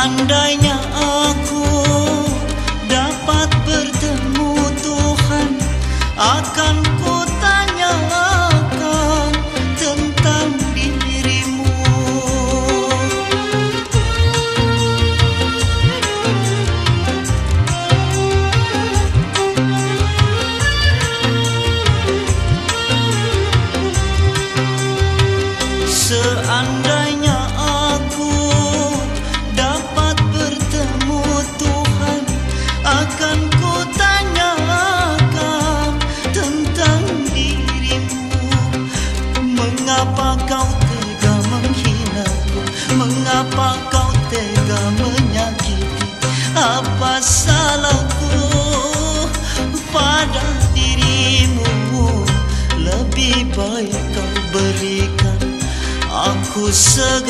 Seandainya aku dapat bertemu Tuhan, akan ku tanyakan tentang dirimu. Seandainya aku dapat bertemu Tuhan, akan ku tanyakan tentang dirimu. Mengapa kau tega menghinaku? Mengapa kau tega menyakiti? Apa salahku pada dirimu? Lebih baik kau berikan aku segala